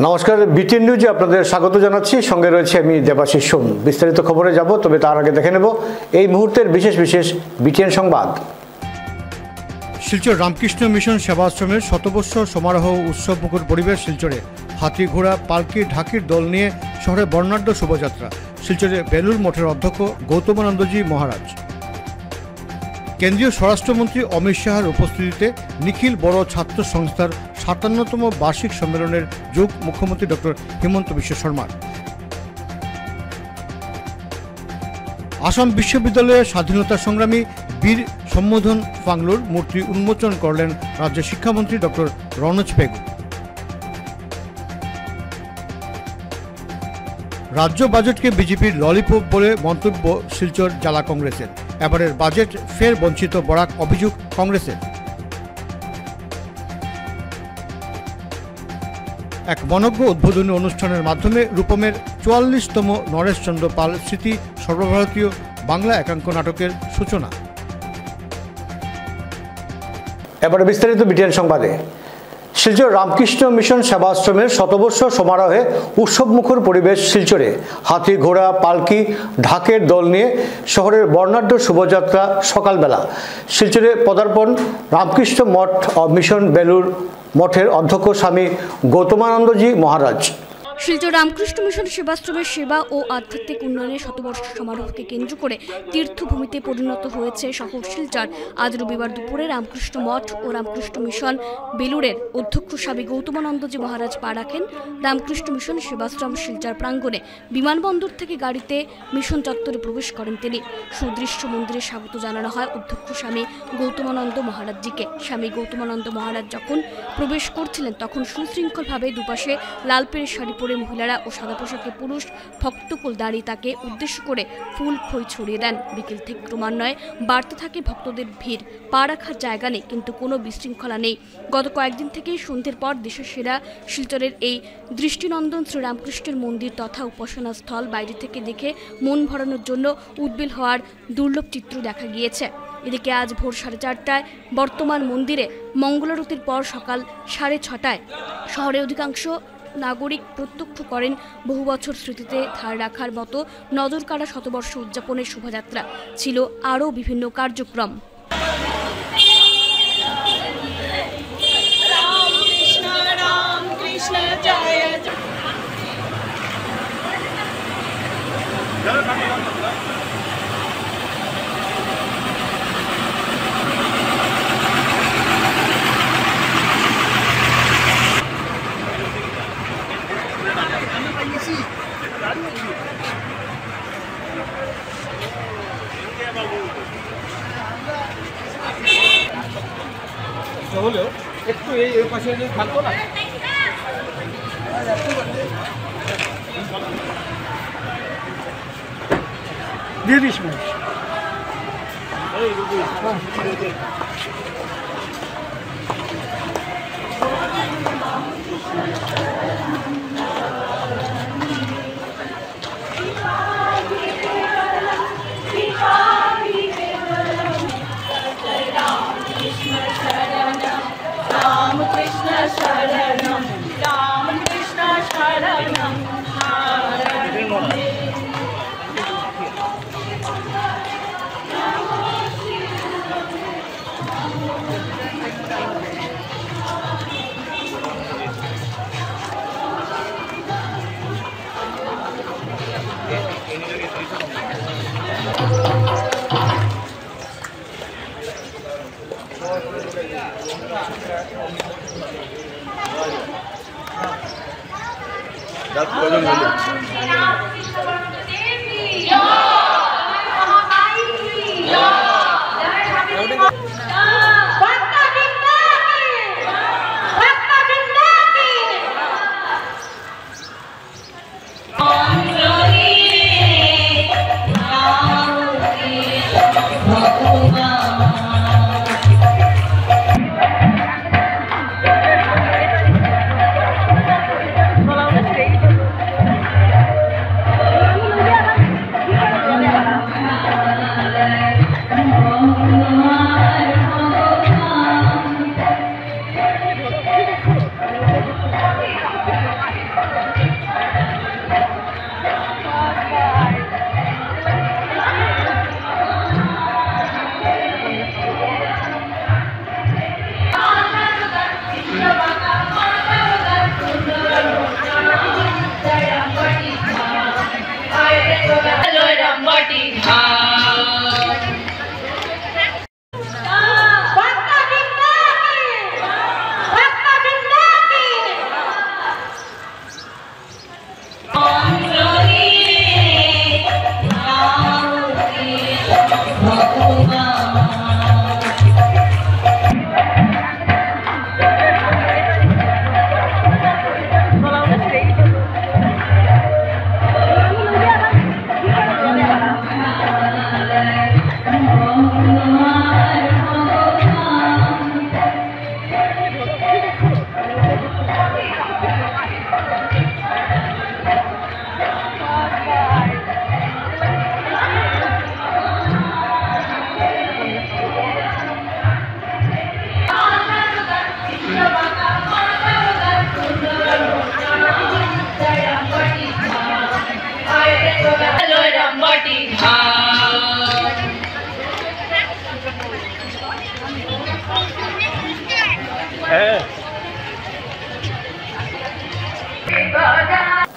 নমস্কার, বিটিএন নিউজে আপনাদের স্বাগত জানাচ্ছি। সঙ্গে রয়েছে আমি দেবাশিস সোম। বিস্তারিত খবরে যাব, তবে তার আগে দেখে নেব এই মুহূর্তের বিশেষ বিশেষ বিটিএন সংবাদ। শিলচর রামকৃষ্ণ মিশন সেবাশ্রমের শতবর্ষ সমারোহ উৎসবমুখর পরিবেশ শিলচরে। হাতি ঘোড়া পালকি ঢাকির দল নিয়ে শহরে বর্ণাঢ্য শোভাযাত্রা। শিলচরে বেলুর মঠের অধ্যক্ষ গৌতমানন্দজি মহারাজ। কেন্দ্রীয় স্বরাষ্ট্রমন্ত্রী অমিত শাহর উপস্থিতিতে নিখিল বড় ছাত্র সংস্থার ৫৭তম বার্ষিক সম্মেলনের যোগ মুখ্যমন্ত্রী ডক্টর হিমন্ত বিশ্ব শর্মার। আসাম বিশ্ববিদ্যালয়ের স্বাধীনতা সংগ্রামী বীর সম্বোধন ফাংলুর মূর্তি উন্মোচন করলেন রাজ্যের শিক্ষামন্ত্রী ডক্টর রনোজ পেগু। রাজ্য বাজেটকে বিজেপির ললিপপ বলে মন্তব্য শিলচর জেলা কংগ্রেসের। এবারের বাজেট ফের বঞ্চিত বরাক অভিযোগ কংগ্রেসের। এক মনজ্ঞ উদ্বোধনী অনুষ্ঠানের মাধ্যমে রূপমের ৪৪তম নরেশচন্দ্র পাল স্মৃতি সর্বভারতীয় বাংলা একাঙ্ক নাটকের সূচনা। এবারে বিস্তারিত বিটিএন সংবাদে। শিলচর রামকৃষ্ণ মিশন সেবাশ্রমের শতবর্ষ সমারোহে উৎসবমুখর পরিবেশ শিলচরে। হাতি ঘোড়া পালকি ঢাকের দল নিয়ে শহরের বর্ণাঢ্য শোভাযাত্রা সকালবেলা। শিলচরে পদার্পণ রামকৃষ্ণ মঠ মিশন বেলুর মঠের অধ্যক্ষ স্বামী গৌতমানন্দজি মহারাজ। শিলচর রামকৃষ্ণ মিশন সেবাশ্রমের সেবা ও আধ্যাত্মিক উন্নয়নের শতবর্ষ সমারোহকে কেন্দ্র করে তীর্থভূমিতে পরিণত হয়েছে শহর শিলচর। আজ রবিবার দুপুরে রামকৃষ্ণ মঠ ও রামকৃষ্ণ মিশন বেলুরের অধ্যক্ষ স্বামী গৌতমানন্দজি মহারাজ পা রাখেন রামকৃষ্ণ মিশন সেবাশ্রম শিলচর প্রাঙ্গণে। বিমানবন্দর থেকে গাড়িতে মিশন চত্বরে প্রবেশ করেন তিনি। সুদৃশ্য মন্দিরে স্বাগত জানানো হয় অধ্যক্ষ স্বামী গৌতমানন্দ মহারাজজিকে। স্বামী গৌতমানন্দ মহারাজ যখন প্রবেশ করছিলেন তখন সুশৃঙ্খলভাবে দুপাশে লাল পেড়ে শাড়ি পরে মহিলারা ও সাদা পোশাকে পুরুষ ভক্তকুল দাঁড়িয়ে তাকে উদ্দেশ্য করে ফুল খই ছড়িয়ে দেন। বিকেল থেকে ক্রমান্বয়ে বাড়তে থাকে ভক্তদের ভিড়। পা রাখার জায়গা নেই, কিন্তু কোনো বিশৃঙ্খলা নেই। গত কয়েকদিন থেকেই সন্ধ্যের পর দেশের সেরা শিলচরের এই দৃষ্টিনন্দন শ্রীরামকৃষ্ণের মন্দির তথা উপাসনা স্থল বাইরে থেকে দেখে মন ভরানোর জন্য উদ্বেল হওয়ার দুর্লভ চিত্র দেখা গিয়েছে। এদিকে আজ ভোর 4:30টায় বর্তমান মন্দিরে মঙ্গলারতির পর সকাল 6:30টায় শহরে অধিকাংশ নাগরিক প্রত্যক্ষ করেন বহু বছর স্মৃতিতে ধার রাখার মতো নজরকাড়া শতবর্ষ উদযাপনের শোভাযাত্রা। ছিল আরও বিভিন্ন কার্যক্রম। হলেও একটু এই পাশে থাকতো না। দিয়ে দিস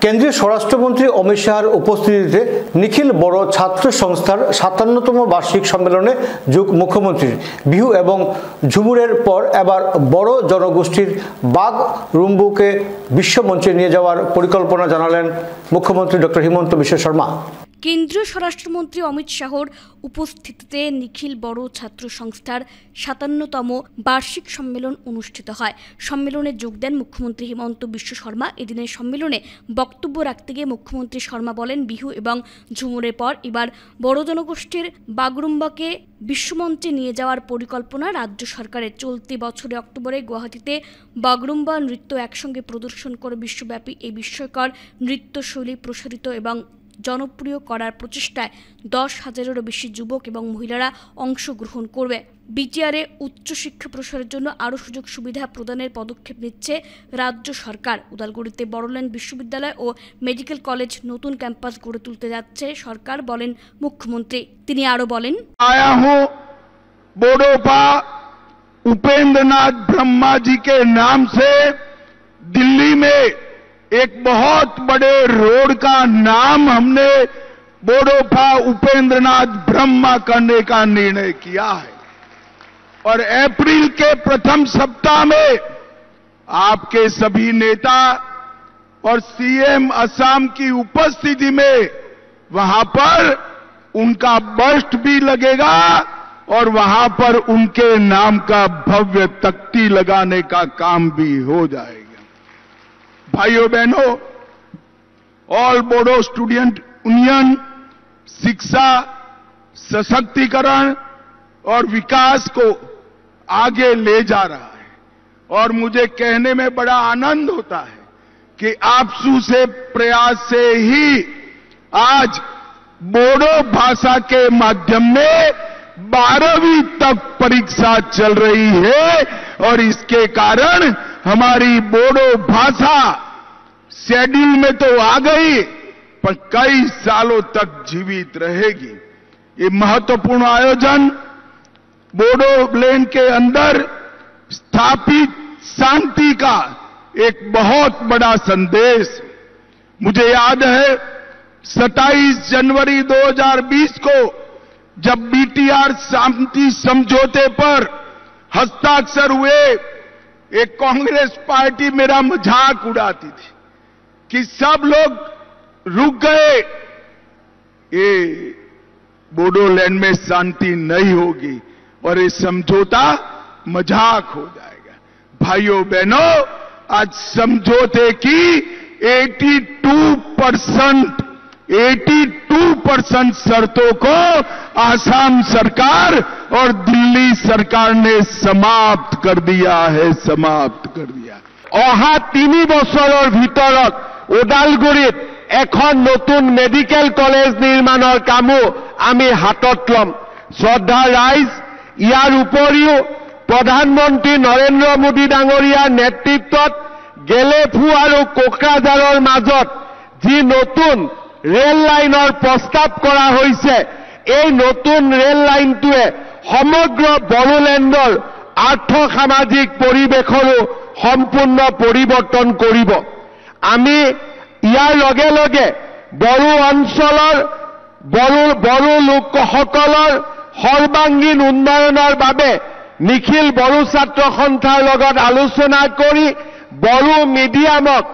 কেন্দ্রীয় স্বরাষ্ট্রমন্ত্রী অমিত শাহর উপস্থিতিতে নিখিল বড় ছাত্র সংস্থার ৫৭তম বার্ষিক সম্মেলনে যোগ মুখ্যমন্ত্রীর। বিহু এবং ঝুমুরের পর এবার বড় জনগোষ্ঠীর বাগরুম্বুকে বিশ্বমঞ্চে নিয়ে যাওয়ার পরিকল্পনা জানালেন মুখ্যমন্ত্রী ডক্টর হিমন্ত বিশ্ব শর্মা। কেন্দ্রীয় স্বরাষ্ট্রমন্ত্রী অমিত শাহর উপস্থিতিতে নিখিল বড় ছাত্র সংস্থার ৫৭তম বার্ষিক সম্মেলন অনুষ্ঠিত হয়। সম্মেলনে যোগ দেন মুখ্যমন্ত্রী হিমন্ত বিশ্ব শর্মা। এদিনের সম্মেলনে বক্তব্য রাখতে গিয়ে মুখ্যমন্ত্রী শর্মা বলেন, বিহু এবং ঝুমুরের পর এবার বড় জনগোষ্ঠীর বাগরুম্বাকে বিশ্বমঞ্চে নিয়ে যাওয়ার পরিকল্পনা রাজ্য সরকারের। চলতি বছরে অক্টোবরে গুয়াহাটিতে বাগরুম্বা নৃত্য একসঙ্গে প্রদর্শন করে বিশ্বব্যাপী এই বিস্ময়কর নৃত্যশৈলী প্রসারিত এবং জনপ্রিয় করার প্রচেষ্টায় ১০,০০০-এরও বেশি যুবক এবং মহিলারা অংশগ্রহণ করবে। বিটিআরে উচ্চশিক্ষা প্রসারের জন্য আরও সুযোগ সুবিধা প্রদানের পদক্ষেপ নিচ্ছে রাজ্য সরকার। উদালগুড়িতে বড়োল্যান্ড বিশ্ববিদ্যালয় ও মেডিকেল কলেজ নতুন ক্যাম্পাস গড়ে তুলতে যাচ্ছে সরকার, বলেন মুখ্যমন্ত্রী। তিনি আরও বলেন, आया हूं बोडोपा उपेंद्रनाथ ब्रह्मा जी के नाम से दिल्ली में एक बहुत बड़े रोड का नाम हमने बोडोपा उपेंद्रनाथ ब्रह्मा करने का निर्णय किया है और अप्रैल के प्रथम सप्ताह में आपके सभी नेता और सीएम असम की उपस्थिति में वहां पर उनका बस्ट भी लगेगा और वहां पर उनके नाम का भव्य तख्ती लगाने का काम भी हो जाएगा। भाइयों बहनों, ऑल बोडो स्टूडेंट यूनियन शिक्षा, सशक्तिकरण और विकास को आगे ले जा रहा है और मुझे कहने में बड़ा आनंद होता है कि आपसू से प्रयास से ही आज बोडो भाषा के माध्यम में 12वीं तक परीक्षा चल रही है और इसके कारण हमारी बोडो भाषा शेड्यूल में तो आ गई पर कई सालों तक जीवित रहेगी। ये महत्वपूर्ण आयोजन बोडोलैंड के अंदर स्थापित शांति का एक बहुत बड़ा संदेश। मुझे याद है 27 जनवरी 2020 को जब बीटीआर शांति समझौते पर हस्ताक्षर हुए, एक कांग्रेस पार्टी मेरा मजाक उड़ाती थी कि सब लोग रुक गए, ये बोडोलैंड में शांति नहीं होगी और ये समझौता मजाक हो जाएगा। भाइयों बहनों, आज समझौते की 82% शर्तों को आसाम सरकार और दिल्ली सरकार ने समाप्त कर दिया है, समाप्त कर दिया। অহা 3 বছৰৰ ভিতৰত ওদালগুৰিত এখন নতুন মেডিকেল কলেজ নিৰ্মাণৰ কামো আমি হাতত লম। শ্ৰদ্ধা ৰাইজ, ইয়াৰ উপৰিও প্ৰধানমন্ত্ৰী নৰেন্দ্ৰ মোদী ডাঙৰীয়াৰ নেতৃত্বত গেলেফু আৰু কোকৰাঝাৰৰ মাজত যি নতুন ৰেল লাইনৰ প্ৰস্তাৱ কৰা হৈছে, এই নতুন ৰেল লাইনটোৱে সমগ্ৰ বড়োলেণ্ডৰ আৰ্থ সামাজিক পৰিৱেশৰো সম্পূৰ্ণ পৰিৱৰ্তন কৰিব। আমি ইয়াৰ লগে লগে বড়ো অঞ্চলৰ বড়ো লোকসকলৰ সৰ্বাংগীন উন্নয়নৰ বাবে নিখিল বড়ো ছাত্ৰ সন্থাৰ লগত আলোচনা কৰি বড়ো মিডিয়ামক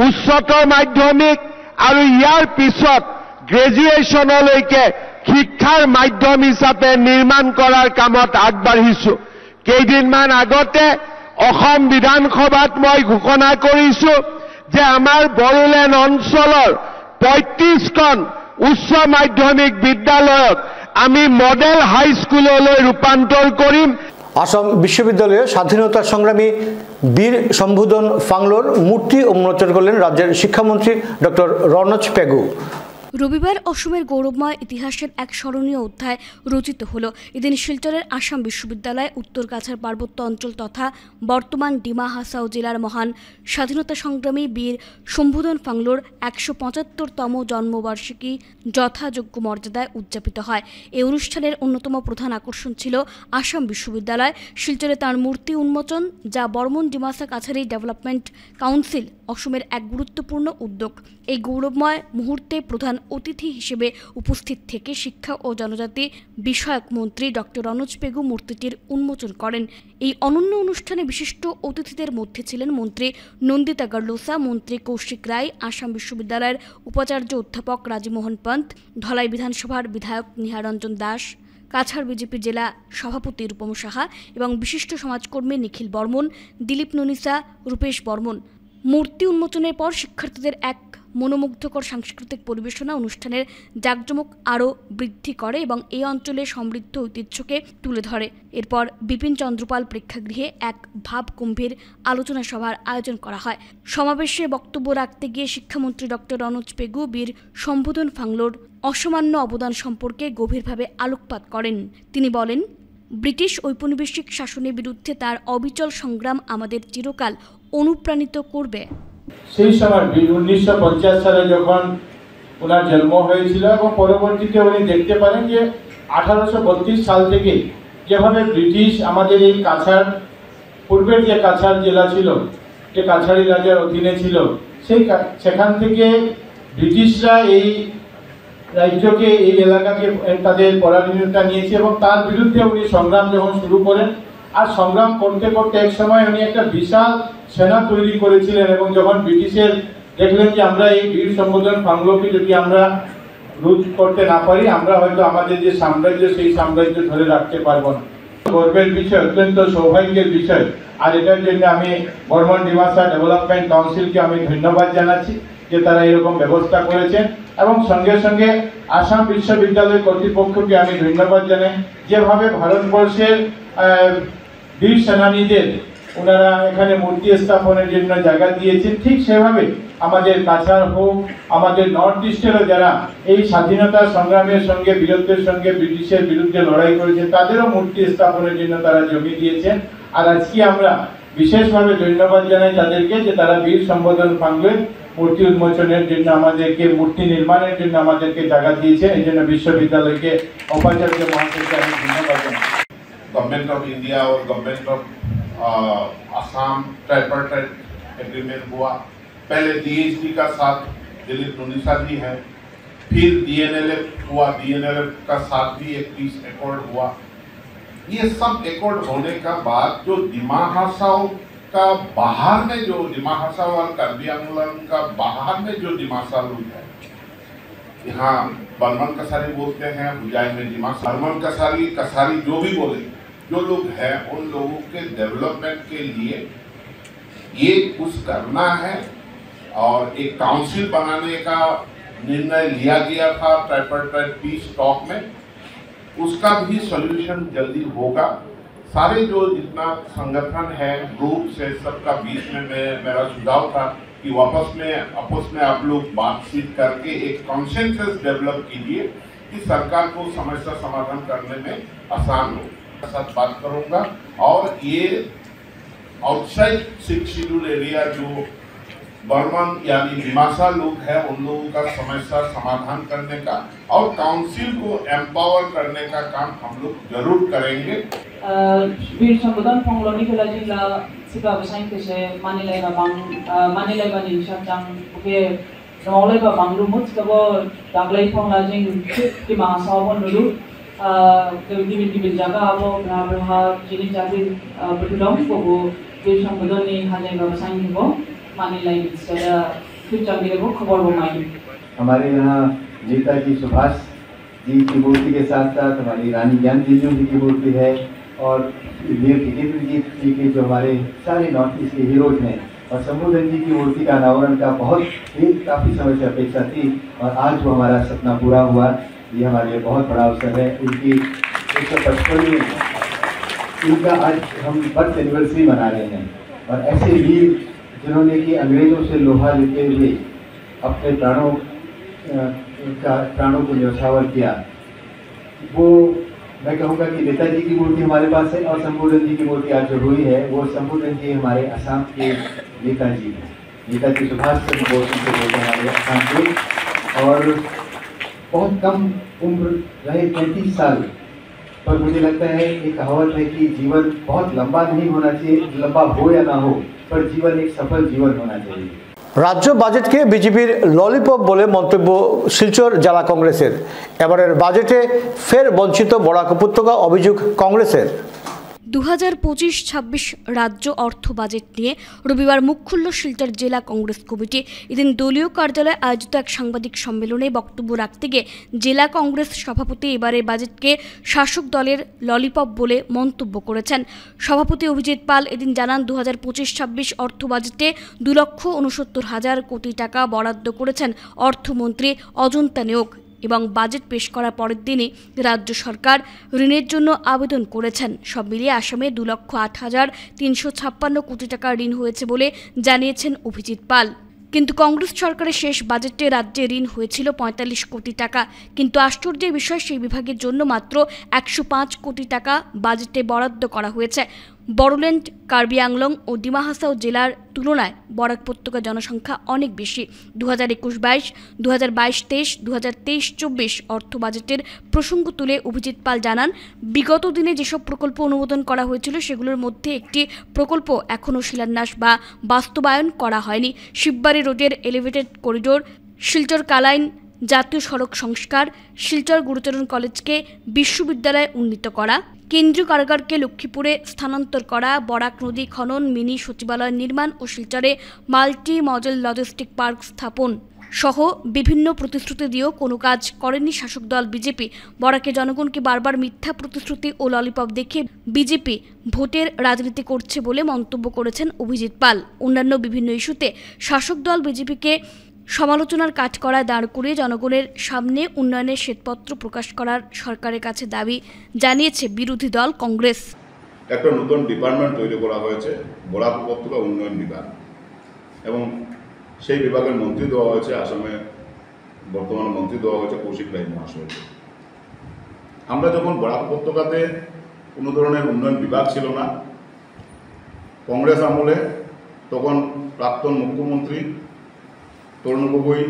উচ্চতৰ মাধ্যমিক আৰু ইয়াৰ পিছত গ্ৰেজুৱেশ্যনলৈকে শিক্ষাৰ মাধ্যম হিচাপে নিৰ্মাণ কৰাৰ কামত আগবাঢ়িছো। কেইদিনমান আগতে অসম বিধানসভাত মই ঘোষণা কৰিছো যে আমাৰ বড়োলেণ্ড অঞ্চলৰ 35খন উচ্চ মাধ্যমিক বিদ্যালয়ক আমি মডেল হাইস্কুললৈ ৰূপান্তৰ কৰিম। আসাম বিশ্ববিদ্যালয়ে স্বাধীনতা সংগ্রামী বীর সম্বোধন ফাংলোর মূর্তি উন্মোচন করলেন রাজ্যের শিক্ষামন্ত্রী ডক্টর রনজ পেগু। রবিবার অসমের গৌরবময় ইতিহাসের এক স্মরণীয় অধ্যায় রচিত হলো। এদিন শিলচরের আসাম বিশ্ববিদ্যালয় উত্তরকাছাড় পার্বত্য অঞ্চল তথা বর্তমান ডিমা হাসাও জেলার মহান স্বাধীনতা সংগ্রামী বীর শম্ভুধন ফাংলোর ১৭৫তম জন্মবার্ষিকী যথাযোগ্য মর্যাদায় উদযাপিত হয়। এই অনুষ্ঠানের অন্যতম প্রধান আকর্ষণ ছিল আসাম বিশ্ববিদ্যালয় শিলচরে তাঁর মূর্তি উন্মোচন, যা বর্মন ডিমাসা কাছারি ডেভেলপমেন্ট কাউন্সিল অসমের এক গুরুত্বপূর্ণ উদ্যোগ। এই গৌরবময় মুহূর্তে প্রধান অতিথি হিসেবে উপস্থিত থেকে শিক্ষা ও জনজাতি বিষয়ক মন্ত্রী ডক্টর রনোজ পেগু মূর্তিটির উন্মোচন করেন। এই অনন্য অনুষ্ঠানে বিশিষ্ট অতিথিদের মধ্যে ছিলেন মন্ত্রী নন্দিতা গার্লোসা, মন্ত্রী কৌশিক রায়, আসাম বিশ্ববিদ্যালয়ের উপাচার্য অধ্যাপক রাজীমোহন পন্ত, ধলাই বিধানসভার বিধায়ক নিহারঞ্জন দাস, কাছাড় বিজেপি জেলা সভাপতি রূপম সাহা এবং বিশিষ্ট সমাজকর্মী নিখিল বর্মন, দিলীপ ননিসা, রূপেশ বর্মন। মূর্তি উন্মোচনের পর শিক্ষার্থীদের এক মনোমুগ্ধকর সাংস্কৃতিক পরিবেশনা অনুষ্ঠানের জাঁকজমক আরও বৃদ্ধি করে এবং এই অঞ্চলের সমৃদ্ধ ঐতিহ্যকে তুলে ধরে। এরপর বিপিন চন্দ্রপাল প্রেক্ষাগৃহে এক ভাবগম্ভীর আলোচনা সভার আয়োজন করা হয়। সমাবেশে বক্তব্য রাখতে গিয়ে শিক্ষামন্ত্রী ডক্টর রনোজ পেগু বীর শম্ভুধন ফাংলোর অসামান্য অবদান সম্পর্কে গভীরভাবে আলোকপাত করেন। তিনি বলেন, ব্রিটিশ ঔপনিবেশিক শাসনের বিরুদ্ধে তার অবিচল সংগ্রাম আমাদের চিরকাল অনুপ্রাণিত করবে। সেই সময় 1950 সালে যখন ওনার জন্ম হয়েছিল এবং পরবর্তীতে উনি দেখতে পারেন যে 1832 সাল থেকে যেভাবে ব্রিটিশ আমাদের এই কাছাড়, পূর্বের যে কাছাড় জেলা ছিল, যে কাছাড়ি রাজার অধীনে ছিল, সেখান থেকে ব্রিটিশরা এই রাজ্যকে, এই এলাকাকে তাদের পরাধীনতা নিয়েছে এবং তার বিরুদ্ধে উনি সংগ্রাম যখন শুরু করেন, আর সংগ্রাম করতে করতে এক সময় উনি একটা বিশাল সেনা তৈরি করেছিলেন এবং যখন ব্রিটিশের দেখলেন যে আমরা এই বীর শম্ভুধন ফাংলোকে যদি আমরা রোধ করতে না পারি, আমরা হয়তো আমাদের যে সাম্রাজ্য, সেই সাম্রাজ্য ধরে রাখতে পারবো না। গর্বের বিষয়, অত্যন্ত সৌভাগ্যের বিষয়। আর এটার জন্য আমি বর্মন ডিমাসা ডেভেলপমেন্ট কাউন্সিলকে আমি ধন্যবাদ জানাচ্ছি যে তারা এরকম ব্যবস্থা করেছেন এবং সঙ্গে সঙ্গে আসাম বিশ্ববিদ্যালয় কর্তৃপক্ষকে আমি ধন্যবাদ জানাই, যেভাবে ভারতবর্ষের বীর সেনানীদের ওনারা এখানে মূর্তি স্থাপনের জন্য জায়গা দিয়েছেন, ঠিক সেভাবে আমাদের কাছাড় হোক, আমাদের নর্থ ইস্টেরও যারা এই স্বাধীনতা সংগ্রামের সঙ্গে, বীরত্বের সঙ্গে ব্রিটিশের বিরুদ্ধে লড়াই করেছেন, তাদেরও মূর্তি স্থাপনের জন্য তারা জমি দিয়েছেন। আর আজকে আমরা বিশেষভাবে ধন্যবাদ জানাই তাদেরকে যে তারা বীর শম্ভুধন ফাংলোর মূর্তি উন্মোচনের জন্য, আমাদেরকে মূর্তি নির্মাণের জন্য আমাদেরকে জায়গা দিয়েছে। এই জন্য বিশ্ববিদ্যালয়কে, উপাচার্য মহাশয়কে আমি ধন্যবাদ জানাই। गवर्नमेंट ऑफ इंडिया और government of Assam tripartite agreement हुआ। पहले डीएचडी का साथ दिलीप नोनिसा जी है, फिर डीएनएलएफ हुआ, डीएनएलएफ का साथ भी एक पीस एकॉर्ड हुआ। ये सब एकॉर्ड होने का बाद जो डिमा हासाओ का बाहर में, जो डिमा हासाओ और कार्बी आंगोलन का बाहर में जो डिमासा लोग है, यहाँ बर्मन कसारी बोलते हैं, हुजाई में डिमासा, बर्मन कसारी जो भी बोले, जो लोग हैं उन लोगों के डेवलपमेंट के लिए ये कुछ करना है। और एक काउंसिल बनाने का निर्णय लिया गया था ट्राइपार्टाइट पीस टॉक में, उसका भी सॉल्यूशन जल्दी होगा। सारे जो जितना संगठन है, ग्रुप से सबका बीच में मेरा सुझाव था कि आपस में आप लोग बातचीत करके एक कॉन्सेंसस डेवलप कीजिए कि सरकार को समस्या समाधान करने में आसान हो। साथ बात करूंगा और ये आउटसाइड 6 शेड्यूल एरिया जो बर्मन यानी डिमासा लोग हैं, उन लोगों का समस्या समाधान करने का और काउंसिल को एम्पावर करने का काम हम लोग जरूर करेंगे। वीर शम्भुधन फांग्लोनि खेला जिला सिपा बसाइन केसे मानिलाई बानि साबजां ओके नौले बा बांगलु मुच कबो दागलाई फांगला जिं कि मासाव नुलु गिबि जागा आबो ब्राहा जिनि जाबि बटुदम कोबो वीर शम्भुधननि हाजे बा बसाइन को मानिलाई बिस्तारा फ्यूचर दिरेबो खबर बमाई। हमारे यहाँ नेताजी सुभाष जी की मूर्ति के साथ साथ हमारी रानी ज्ञानजी की मूर्ति है और वीर टिकेंद्रजीत जी के जो हमारे सारे नॉर्थ ईस्ट के हीरोज हैं, और शम्भुधन जी की मूर्ति का अनावरण का काफ़ी समय से अपेक्षा थी और आज वो हमारा सपना पूरा हुआ। ये हमारे लिए बहुत बड़ा अवसर है। उनकी 155वीं उनका आज हम बर्थ एनिवर्सरी मना रहे हैं और ऐसे वीर जिन्होंने कि अंग्रेज़ों से लोहा लेते हुए अपने प्राणों का प्राणों को न्यौछावर किया, वो मैं कहूँगा कि नेताजी की मूर्ति हमारे पास है और शंभूधन जी की मूर्ति आज जो हुई है वो शंभूधन जी हमारे असम के नेताजी हैं, नेताजी सुभाष चंद्र बोस उनके बोलते हमारे असम के, और बहुत कम उम्र रहे 35 साल, पर मुझे लगता है एक कहावत है कि जीवन बहुत लंबा नहीं होना चाहिए, लंबा हो या ना हो, पर जीवन एक सफल जीवन होना चाहिए। রাজ্য বাজেটকে বিজেপির ললিপপ বলে মন্তব্য শিলচর জেলা কংগ্রেসের। এবারের বাজেটে ফের বঞ্চিত বরাক উপত্যকা, অভিযোগ কংগ্রেসের। 2025-26 রাজ্য অর্থ বাজেট নিয়ে রবিবার মুখ খুলল শিলচর জেলা কংগ্রেস কমিটি। এদিন দলীয় কার্যালয়ে আয়োজিত এক সাংবাদিক সম্মেলনে বক্তব্য রাখতে গিয়ে জেলা কংগ্রেস সভাপতি এবারের বাজেটকে শাসক দলের ললিপপ বলে মন্তব্য করেছেন। সভাপতি অভিজিৎ পাল এদিন জানান, 2025-26 অর্থ বাজেটে 2,69,000 কোটি টাকা বরাদ্দ করেছেন অর্থমন্ত্রী অজন্তা নেওগ এবং বাজেট পেশ করার পরের দিনই রাজ্য সরকার ঋণের জন্য আবেদন করেছেন। সব মিলিয়ে আসামে 2,08,356 কোটি টাকা ঋণ হয়েছে বলে জানিয়েছেন অভিজিৎ পাল। কিন্তু কংগ্রেস সরকারের শেষ বাজেটে রাজ্যে ঋণ হয়েছিল 45 কোটি টাকা। কিন্তু আশ্চর্যের বিষয়, সেই বিভাগের জন্য মাত্র 105 কোটি টাকা বাজেটে বরাদ্দ করা হয়েছে। বড়োল্যান্ড, কার্বি আংলং ও ডিমা হাসাও জেলার তুলনায় বরাক উপত্যকার জনসংখ্যা অনেক বেশি। 2021-22, 2022-23, 2023-24 অর্থ বাজেটের প্রসঙ্গ তুলে অভিজিৎ পাল জানান, বিগত দিনে যেসব প্রকল্প অনুমোদন করা হয়েছিল সেগুলোর মধ্যে একটি প্রকল্প এখনও শিলান্যাস বা বাস্তবায়ন করা হয়নি। শিববাড়ি রোডের এলিভেটেড করিডোর, শিলচর কালাইন জাতীয় সড়ক সংস্কার, শিলচর গুরুচরণ কলেজকে বিশ্ববিদ্যালয়ে উন্নীত করা, কেন্দ্রীয় কারাগারকে লক্ষ্মীপুরে স্থানান্তর করা, বরাক নদী খনন, মিনি সচিবালয় নির্মাণ ও শিলচরে মাল্টি মডেল লজিস্টিক পার্ক স্থাপন সহ বিভিন্ন প্রতিশ্রুতি দিয়েও কোনো কাজ করেনি শাসক দল বিজেপি। বরাকে জনগণকে বারবার মিথ্যা প্রতিশ্রুতি ও ললিপপ দেখে বিজেপি ভোটের রাজনীতি করছে বলে মন্তব্য করেছেন অভিজিৎ পাল। অন্যান্য বিভিন্ন ইস্যুতে শাসক দল বিজেপিকে সমালোচনার কাঠগড়ায় দাঁড় করিয়ে জনগণের সামনে উন্নয়নের শ্বেতপত্র প্রকাশ করার সরকারের কাছে দাবি জানিয়েছে বিরোধী দল কংগ্রেস। একটা নতুন ডিপার্টমেন্ট তৈরি করা হয়েছে, বরাক উপত্যকা উন্নয়ন বিভাগ, এবং সেই বিভাগের মন্ত্রী দেওয়া হয়েছে আসামে, বর্তমান মন্ত্রী দেওয়া হয়েছে কৌশিক রায় মহাশয়কে। আমরা যখন বরাক উপত্যকাতে কোনো ধরনের উন্নয়ন বিভাগ ছিল না কংগ্রেস আমলে, তখন প্রাক্তন মুখ্যমন্ত্রী তরুণ গগৈ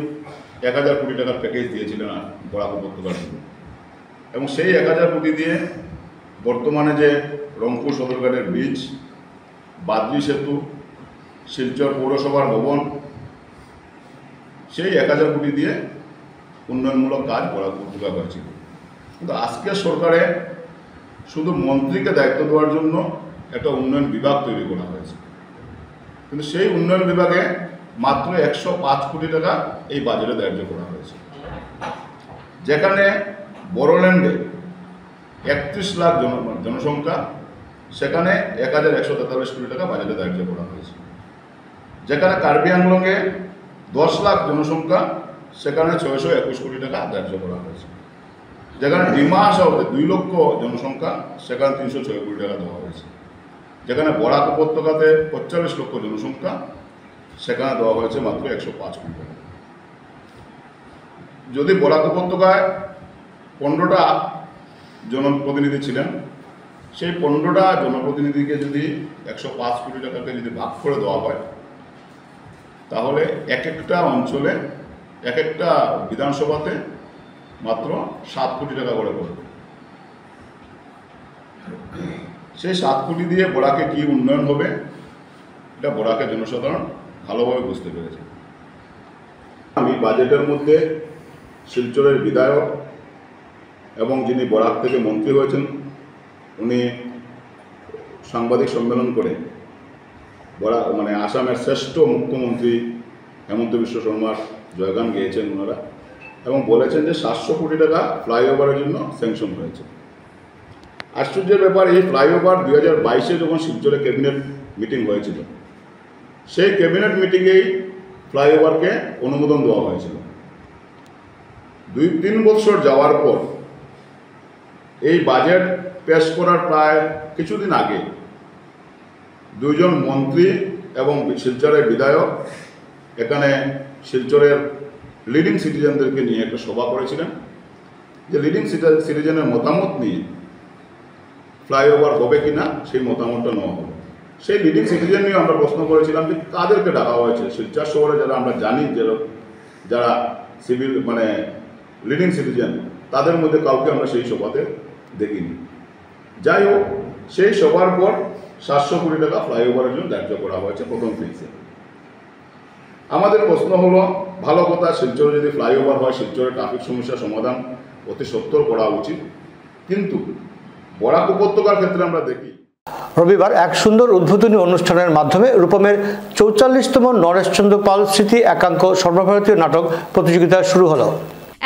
1000 কোটি টাকার প্যাকেজ দিয়েছিলেন বরাক উপত্যকার জন্য, এবং সেই 1000 কোটি দিয়ে বর্তমানে যে রংপুর সদরঘাটের ব্রিজ, বাদ্রি সেতু, শিলচর পৌরসভার ভবন, সেই 1000 কোটি দিয়ে উন্নয়নমূলক কাজ বরাক উপত্যকা হয়েছিল। কিন্তু আজকের সরকারে শুধু মন্ত্রীকে দায়িত্ব দেওয়ার জন্য একটা উন্নয়ন বিভাগ তৈরি করা হয়েছে, কিন্তু সেই উন্নয়ন বিভাগে মাত্র 105 কোটি টাকা এই বাজেটে ধার্য করা হয়েছে, যেখানে বড়োল্যান্ডে 31 লাখ জনসংখ্যা, সেখানে 1143 কোটি টাকা বাজেটে ধার্য করা হয়েছে। যেখানে কার্বি আংলংয়ে 10 লাখ জনসংখ্যা, সেখানে 621 কোটি টাকা ধার্য করা হয়েছে। যেখানে ডিমা হাসাওতে 2 লক্ষ জনসংখ্যা, সেখানে 306 কোটি টাকা দেওয়া হয়েছে। যেখানে বরাক উপত্যকাতে 45 লক্ষ জনসংখ্যা, সেখানে দেওয়া হয়েছে মাত্র 105 কোটি টাকা। যদি বরাক উপত্যকায় 15টা জনপ্রতিনিধি ছিলেন, সেই 15টা জনপ্রতিনিধিকে যদি 105 কোটি টাকাকে যদি ভাগ করে দেওয়া হয়, তাহলে এক একটা অঞ্চলে, এক একটা বিধানসভাতে মাত্র 7 কোটি টাকা করে পড়বে। সেই 7 কোটি দিয়ে বরাকে কি উন্নয়ন হবে, এটা বরাকের জনসাধারণ ভালোভাবে বুঝতে পেরেছে। আমি বাজেটের মধ্যে শিলচরের বিধায়ক এবং যিনি বরাক থেকে মন্ত্রী হয়েছেন, উনি সাংবাদিক সম্মেলন করে আসামের শ্রেষ্ঠ মুখ্যমন্ত্রী হেমন্ত বিশ্ব শর্মার জয়গান গেয়েছেন ওনারা, এবং বলেছেন যে 700 কোটি টাকা ফ্লাইওভারের জন্য স্যাংশন হয়েছে। আশ্চর্যের ব্যাপার, এই ফ্লাইওভার 2022-এ যখন শিলচরে ক্যাবিনেট মিটিং হয়েছিল, সেই ক্যাবিনেট মিটিংয়েই ফ্লাইওভারকে অনুমোদন দেওয়া হয়েছিল। 2-3 বছর যাওয়ার পর এই বাজেট পেশ করার প্রায় কিছুদিন আগে 2 জন মন্ত্রী এবং শিলচরের বিধায়ক এখানে শিলচরের লিডিং সিটিজেনদেরকে নিয়ে একটা সভা করেছিলেন, যে লিডিং সিটিজেনের মতামত নিয়ে ফ্লাইওভার হবে কিনা সেই মতামতটা নেওয়া হবে। সেই লিডিং সিটিজেন নিয়ে আমরা প্রশ্ন করেছিলাম যে কাদেরকে ডাকা হয়েছে। শিলচর শহরে যারা আমরা জানি যে যারা সিভিল মানে লিডিং সিটিজেন, তাদের মধ্যে কাউকে আমরা সেই সভাতে দেখিনি। যাই হোক, সেই সভার পর 700 কোটি টাকা ফ্লাইওভারের জন্য ধার্য করা হয়েছে প্রথম ফেজে। আমাদের প্রশ্ন হলো, ভালো কথা, শিলচরে যদি ফ্লাইওভার হয় শিলচরের ট্রাফিক সমস্যার সমাধান অতি সত্বর করা উচিত, কিন্তু বরাক উপত্যকার ক্ষেত্রে আমরা দেখি রবিবার এক সুন্দর উদ্বোধনী অনুষ্ঠানের মাধ্যমে রূপমের 44তম নরেশচন্দ্র পাল স্মৃতি একাঙ্ক সর্বভারতীয় নাটক প্রতিযোগিতা শুরু হলো।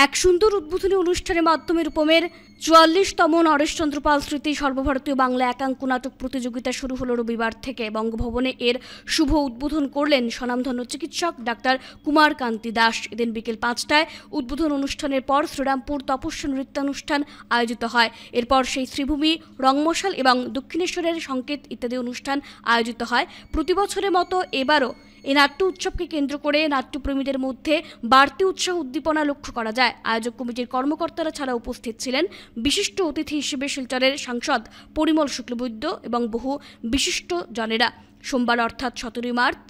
এক সুন্দর উদ্বোধনী অনুষ্ঠানের মাধ্যমে রূপমের 44তম নরেশচন্দ্র পাল স্মৃতি সর্বভারতীয় বাংলা একাঙ্ক নাটক প্রতিযোগিতা শুরু হলো রবিবার থেকে। বঙ্গভবনে এর শুভ উদ্বোধন করলেন স্বনামধন্য চিকিৎসক ডাক্তার কুমার কান্তি দাস। এদিন বিকেল 5টায় উদ্বোধন অনুষ্ঠানের পর শ্রীরামপুর তপস্যা নৃত্যানুষ্ঠান আয়োজিত হয়। এরপর সেই শ্রীভূমি, রংমশাল এবং দক্ষিণেশ্বরের সংকেত ইত্যাদি অনুষ্ঠান আয়োজিত হয়। প্রতি বছরের মতো এবারও এই নাট্য উৎসবকে কেন্দ্র করে নাট্যপ্রেমীদের মধ্যে বাড়তি উৎসাহ উদ্দীপনা লক্ষ্য করা যায়। আয়োজক কমিটির কর্মকর্তারা ছাড়া উপস্থিত ছিলেন বিশিষ্ট অতিথি হিসেবে শিলচরের সাংসদ পরিমল শুক্লবৈদ্য এবং বহু বিশিষ্ট জনেরা। সোমবার অর্থাৎ 17 মার্চ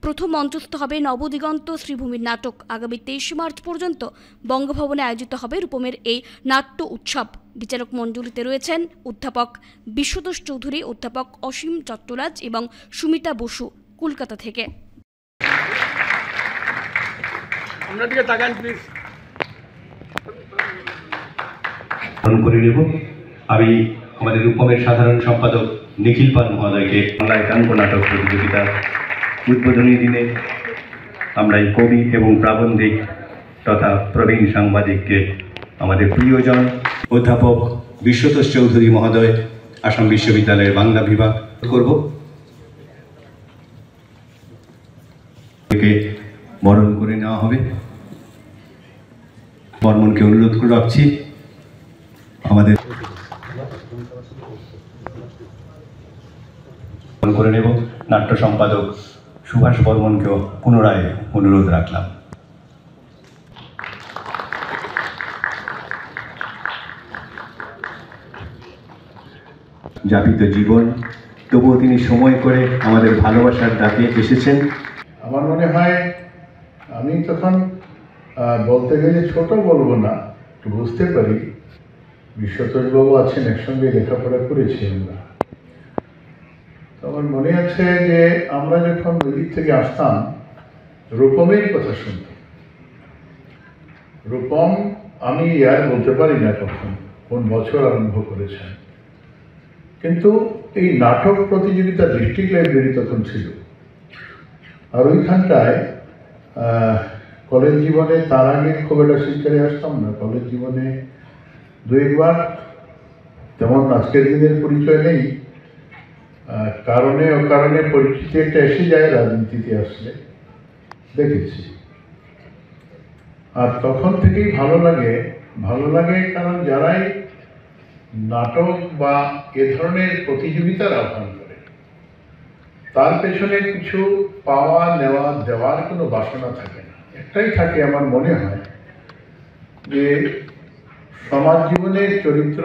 প্রথম মঞ্চস্থ হবে নবদিগন্ত শ্রীভূমির নাটক। আগামী 23 মার্চ পর্যন্ত বঙ্গভবনে আয়োজিত হবে রূপমের এই নাট্য উৎসব। বিচারক মণ্ডলীতে রয়েছেন অধ্যাপক বিশ্বতোষ চৌধুরী, অধ্যাপক অসীম চট্টরাজ এবং সুমিতা বসু কলকাতা থেকে। করে নেব। আমি আমাদের রূপমের সাধারণ সম্পাদক নিখিল পাল মহোদয়কে বাংলা একাঙ্ক নাটক প্রতিযোগিতার উদ্বোধনী দিনে আমরা এই কবি এবং প্রাবন্ধিক তথা প্রবীণ সাংবাদিককে আমাদের প্রিয়জন অধ্যাপক বিশ্বতোষ চৌধুরী মহোদয় আসাম বিশ্ববিদ্যালয়ের বাংলা বিভাগ করব। বরণ করে নেওয়া হবে। বর্মনকে অনুরোধ করে রাখছি আমাদের করে নেব। নাট্য সম্পাদক সুভাষ বর্মনকেও পুনরায় অনুরোধ রাখলাম। যাপিত জীবন, তবুও তিনি সময় করে আমাদের ভালোবাসার ডাকে এসেছেন। আমার মনে হয় আমি তখন বলতে গেলে ছোট বলবো না, একটু বুঝতে পারি। বিশ্বতোষবাবু আছেন, একসঙ্গে লেখাপড়া করেছি আমরা। তো আমার মনে আছে যে আমরা যখন ওই দিক থেকে আসতাম রূপমের কথা শুনতাম। রূপম আমি আর বলতে পারি না কখন কোন বছর আরম্ভ করেছেন, কিন্তু এই নাটক প্রতিযোগিতা ডিস্ট্রিক্ট লাইব্রেরি তখন ছিল। আর ওইখানটায় কলেজ জীবনে, তার আগে খুব একটা শিলচরে আসতাম না। কলেজ জীবনে দু একবার, যেমন আজকের দিনের পরিচয় নেই, কারণে অকারণে পরিচিতি একটা এসে যায় রাজনীতিতে আসলে, দেখেছি। আর তখন থেকেই ভালো লাগে কারণ যারাই নাটক বা এ ধরনের প্রতিযোগিতার আহ্বান করে তার পেছনে কিছু পাওয়া নেওয়া দেওয়ার কোনো বাসনা থাকে না। একটাই থাকে, আমার মনে হয় যে সমাজ জীবনের চরিত্র,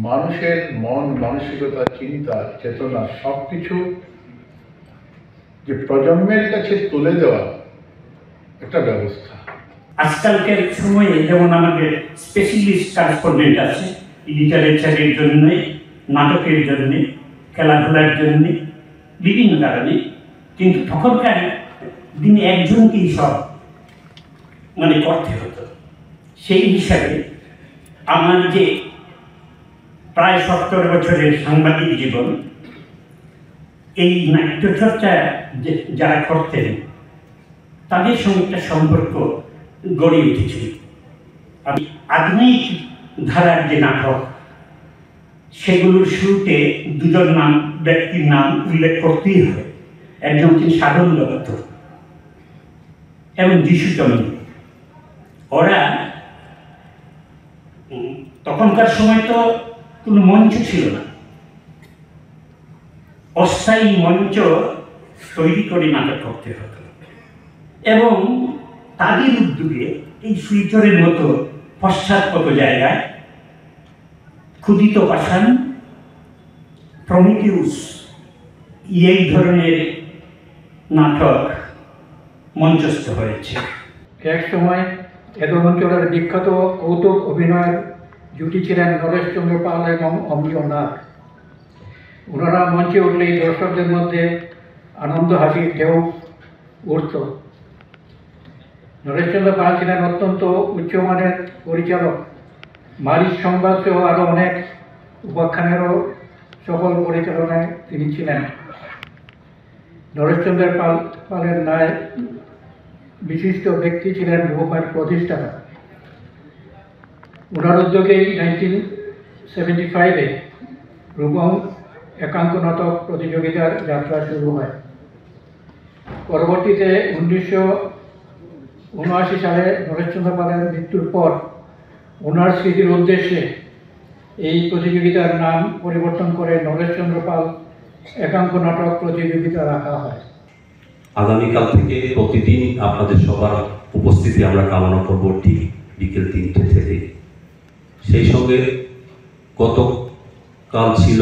মানুষের মন মানসিকতা, চিন্তা, চেতনা সবকিছু যে প্রজন্মের কাছে তুলে দেওয়া একটা ব্যবস্থা। আজকালকার সময়ে যেমন আমাদের স্পেশালিস্ট করেসপন্ডেন্ট আছে লিটারেচারের জন্য, নাটকের জন্য, খেলাধুলার জন্য, বিভিন্ন কারণে, কিন্তু তখনকার দিনে একজনকেই সব করতে হতো। সেই হিসাবে আমার যে প্রায় 70 বছরের সাংবাদিক জীবন, এই নাট্যচর্চা যারা করতেন তাদের সঙ্গে একটা সম্পর্ক গড়ে উঠেছিল। আমি আধুনিক ধারার যে নাটক, সেগুলোর শুরুতে দুজন ব্যক্তির নাম উল্লেখ করতেই হবে। একজন হচ্ছেন সাধন দত্ত এবং যিশুচন্দ্র। ওরা তখনকার সময় তো কোনো মঞ্চ ছিল না, অস্থায়ী মঞ্চ তৈরি করে নাটক করতে হতো এবং তাদের উদ্যোগে এই শিলচরের মতো পশ্চাৎপদ জায়গায় ক্ষুদিত পাষাণ, প্রমিটিউস এই ধরনের নাটক মঞ্চস্থ হয়েছে। এক সময় এদ অঞ্চলের বিখ্যাত কৌতুক অভিনয়ের জুটি ছিলেন নরেশচন্দ্র পাল এবং অমিয় নাথ। ওনারা মঞ্চে উঠলেই দর্শকদের মধ্যে আনন্দ হাসির ঢেউ উঠত। নরেশচন্দ্র পাল ছিলেন অত্যন্ত উচ্চমানের পরিচালক। মারিচ সংবাদ সহ আরও অনেক উপাখ্যানেরও সফল পরিচালনায় তিনি ছিলেন। নরেশচন্দ্র পালের ন্যায় বিশিষ্ট ব্যক্তি ছিলেন রূপমের প্রতিষ্ঠাতা। ওনার উদ্যোগেই 1975-এ রূপম একাঙ্ক নাটক প্রতিযোগিতার যাত্রা শুরু হয়। পরবর্তীতে 1979 সালে নরেশচন্দ্র পালের মৃত্যুর পর ওনার স্মৃতির উদ্দেশ্যে এই প্রতিযোগিতার নাম পরিবর্তন করে নরেশচন্দ্র পাল একাঙ্ক নাটক প্রতিযোগিতা রাখা হয়। আগামীকাল থেকে প্রতিদিন আপনাদের সবার উপস্থিতি আমরা কামনা করব ঠিক বিকেল 3টে থেকে। সেই সঙ্গে গতকাল ছিল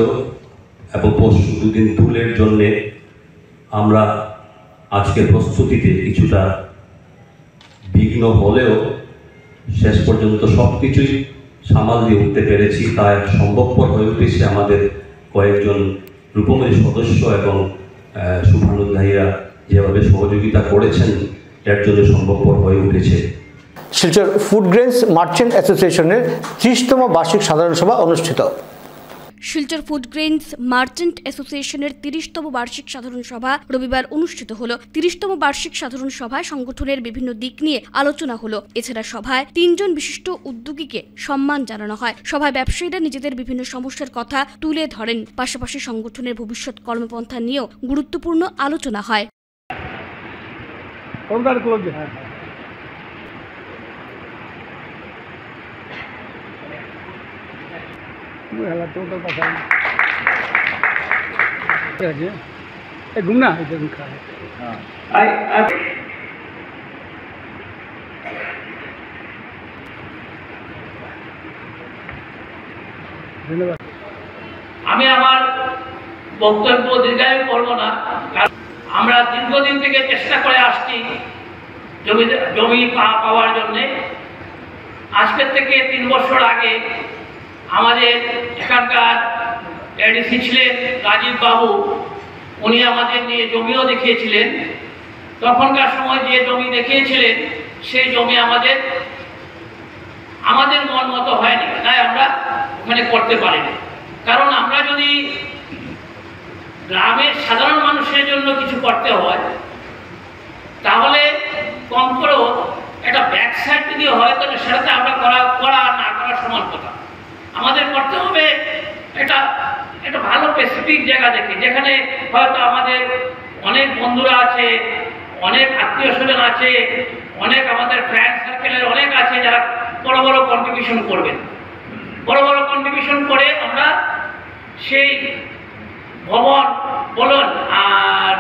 এবং পরশু দুদিন দুলের জন্যে আমরা আজকের প্রস্তুতিতে কিছুটা বিঘ্ন হলেও শেষ পর্যন্ত সব কিছুই সামাল দিয়ে উঠতে পেরেছি। তাই সম্ভবপর হয়ে উঠেছে আমাদের কয়েকজন রূপমের সদস্য এবং শুভানুধ্যায়ীরা যেভাবে সহযোগিতা করেছেন এর জন্য সম্ভবপর হয়ে উঠেছে। শিলচর ফুড গ্রেনস মার্চেন্ট অ্যাসোসিয়েশনের 30তম বার্ষিক সাধারণ সভা অনুষ্ঠিত। শিলচর ফুড গ্রেনস মার্চেন্ট অ্যাসোসিয়েশনের 30তম বার্ষিক সাধারণ সভা রবিবার অনুষ্ঠিত হলো। 30তম বার্ষিক সাধারণ সভায় সংগঠনের বিভিন্ন দিক নিয়ে আলোচনা হলো। এছাড়া সভায় 3 জন বিশিষ্ট উদ্যোগীকে সম্মান জানানো হয়। সভায় ব্যবসায়ীরা নিজেদের বিভিন্ন সমস্যার কথা তুলে ধরেন। পাশাপাশি সংগঠনের ভবিষ্যৎ কর্মপন্থা নিয়েও গুরুত্বপূর্ণ আলোচনা হয়। घूमना আমি আমার বক্তব্য দীর্ঘায়ু করব না, কারণ আমরা দীর্ঘদিন থেকে চেষ্টা করে আসছি জমি পাওয়ার জন্যে। আজকের থেকে 3 বছর আগে আমাদের এখানকার এডিসি ছিলেন রাজীব বাবু, উনি আমাদের নিয়ে জমিও দেখিয়েছিলেন। তখনকার সময় যে জমি দেখিয়েছিলেন সেই জমি আমাদের মন মতো হয়নি, তাই আমরা ওখানে করতে পারিনি। কারণ আমরা যদি গ্রামের সাধারণ মানুষের জন্য কিছু করতে হয় তাহলে কম করেও একটা ব্যাক সাইড যদি হয় তাহলে সেটাতে আমরা করা আর না করা সমান কথা। আমাদের করতে হবে এটা ভালো স্পেসিফিক জায়গা দেখে, যেখানে হয়তো আমাদের অনেক বন্ধুরা আছে, অনেক আত্মীয় স্বজন আছে, অনেক আমাদের ফ্রেন্ড সার্কেলের অনেক আছে যারা বড় বড় কন্ট্রিবিউশন করবেন। বড় বড় কন্ট্রিবিউশন করে আমরা সেই ভবন বলুন আর